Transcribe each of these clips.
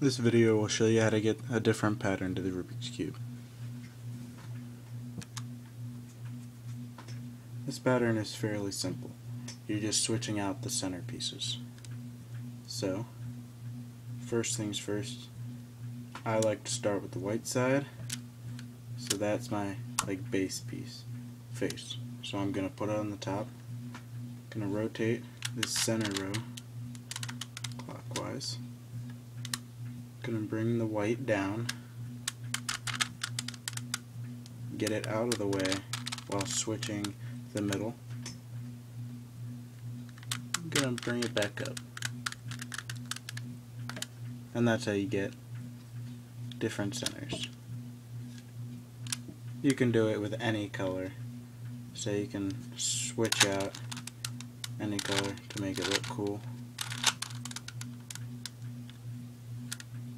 This video will show you how to get a different pattern to the Rubik's Cube. This pattern is fairly simple. You're just switching out the center pieces. So, first things first, I like to start with the white side. So that's my base piece, face. So I'm going to put it on the top. Going to rotate this center row clockwise. Going to bring the white down, get it out of the way while switching the middle. I'm going to bring it back up. And that's how you get different centers. You can do it with any color, so you can switch out any color to make it look cool.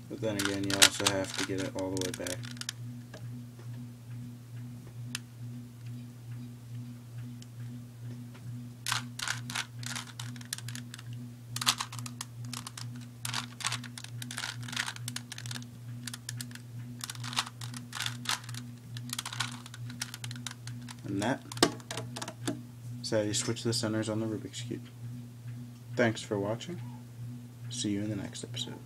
But then again, you also have to get it all the way back. And that is how you switch the centers on the Rubik's Cube. Thanks for watching. See you in the next episode.